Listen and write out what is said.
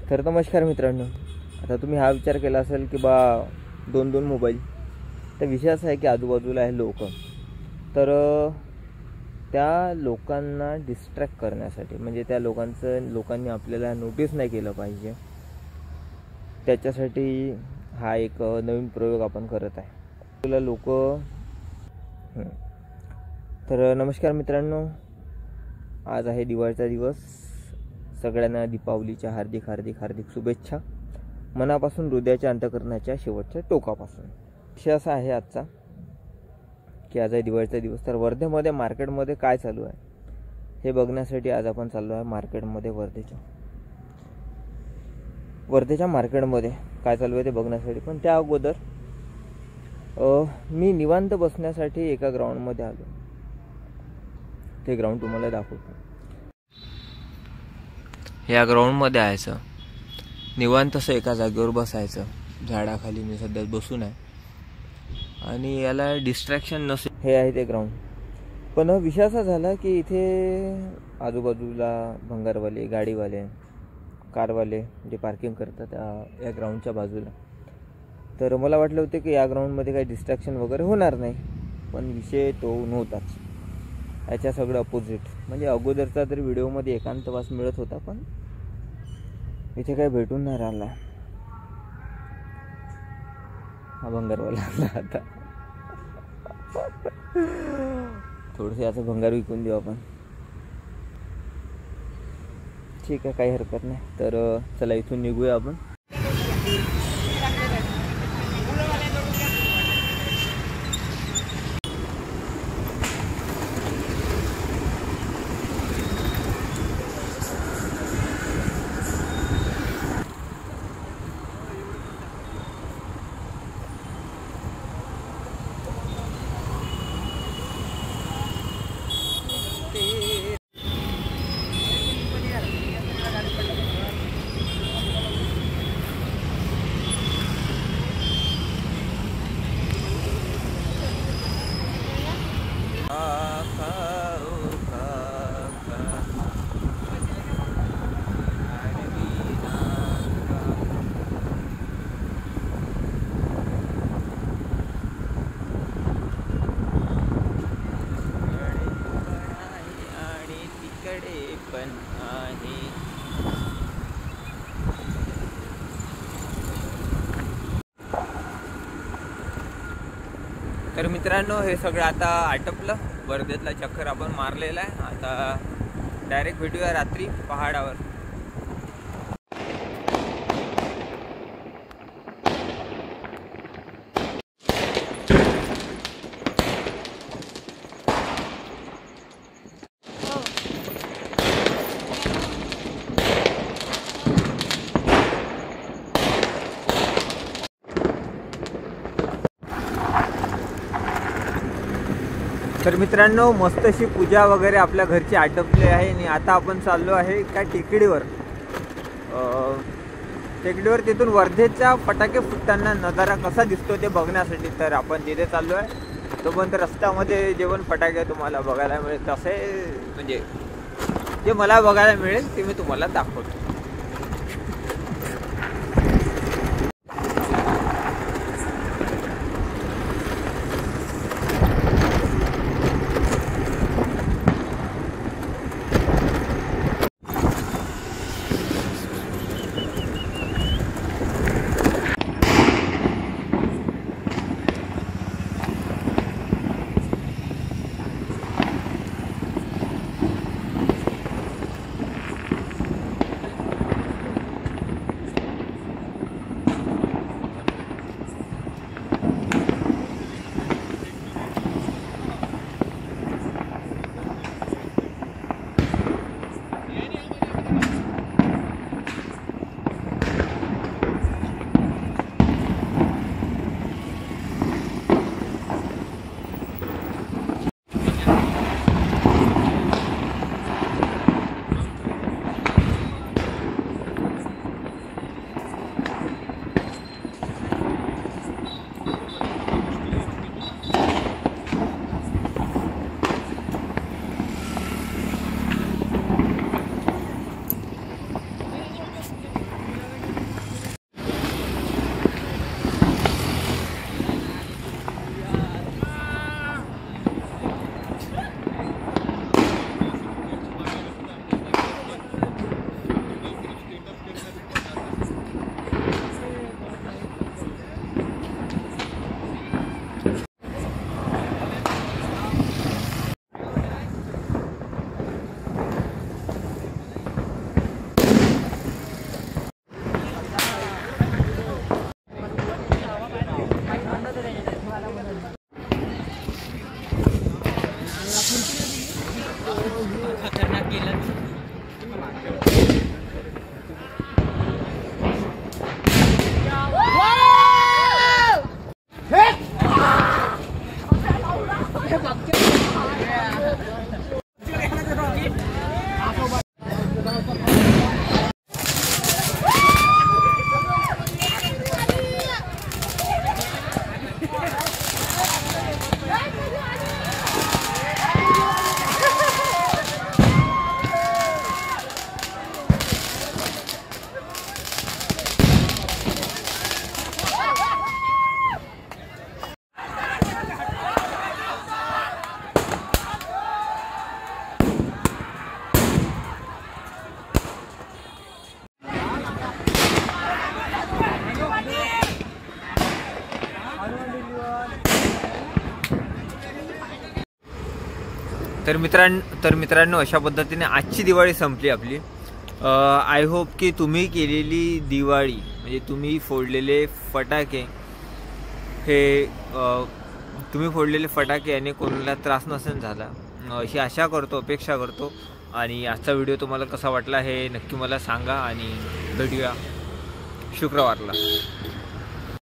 तर नमस्कार मित्रांनो, आता तुम्ही हा विचार केला असेल की बा दोन मोबाईल. तर विषय असा आहे की आजूबाजूला आहे लोक, तर त्या लोकांना डिस्ट्रॅक्ट करण्यासाठी, म्हणजे त्या लोकांनी आपल्याला नोटीस नाही केलं पाहिजे, त्याच्यासाठी हा एक नवीन प्रयोग आपण करत आहे. तुला लोक तर नमस्कार मित्रांनो, आज आहे दिवाळीचा दिवस. सगळ्यांना दीपावलीच्या हार्दिक हार्दिक हार्दिक शुभेच्छा, मनापासून, हृदयाच्या अंतःकरणाच्या शेवटच्या टोकापासून. विषय असा आहे आजचा की आज आहे दिवाळीचा दिवस. तर वर्धेमध्ये मार्केटमध्ये काय चालू आहे हे बघण्यासाठी आज आपण चाललो आहे मार्केटमध्ये. वर्धेच्या मार्केटमध्ये काय चालू आहे ते बघण्यासाठी. पण त्या अगोदर मी निवांत बसण्यासाठी एका ग्राउंडमध्ये आलो. ते ग्राउंड तुम्हाला दाखवतो. या ग्राउंडमध्ये यायचं, निवांत असं एका जागेवर बसायचं. झाडाखाली मी सध्या बसून आहे आणि याला डिस्ट्रॅक्शन नसेल, हे आहे ते ग्राउंड. पण विषय असा झाला की इथे आजूबाजूला भंगारवाले, गाडीवाले, कारवाले जे पार्किंग करतात या ग्राउंडच्या बाजूला. तर मला वाटलं होतं की या ग्राउंडमध्ये काही डिस्ट्रॅक्शन वगैरे होणार नाही, पण विषय तो नव्हताच. याच्या सगळं अपोजिट. म्हणजे अगोदरचा तरी व्हिडिओमध्ये एकांतवास मिळत होता, पण इथे काही भेटून नाही राहिला. हा भंगारवाला आला. आता थोडंसं याचं भंगार विकून देऊ आपण. ठीक आहे, काही हरकत नाही. तर चला इथून निघूया आपण. तर मित्रांनो, हे सगळं आता आटपलं. वर्धेतला चक्कर आपण मारलेला आहे. आता डायरेक्ट भेटूया रात्री पहाडावर. तर मित्रांनो, मस्त अशी पूजा वगैरे आपल्या घरची आटपली आहे आणि आता आपण चाललो आहे त्या टेकडीवर. तिथून वर्धेच्या फटाके फुटताना नजारा कसा दिसतो ते बघण्यासाठी. तर आपण जिथे चाललो आहे तोपर्यंत रस्त्यामध्ये जेवण फटाके तुम्हाला बघायला मिळेल. तसे म्हणजे जे मला बघायला मिळेल ते मी तुम्हाला दाखवतो. तर मित्रांनो अशा पद्धतीने आजची दिवाळी संपली आपली. आय होप की तुम्ही केलेली दिवाळी म्हणजे तुम्ही फोडलेले फटाके हे तुम्ही फोडलेले फटाके याने कोणाला त्रास नसेल झाला अशी आशा करतो, अपेक्षा करतो. आणि आजचा व्हिडिओ तुम्हाला कसा वाटला हे नक्की मला सांगा आणि भेटूया शुक्रवारला.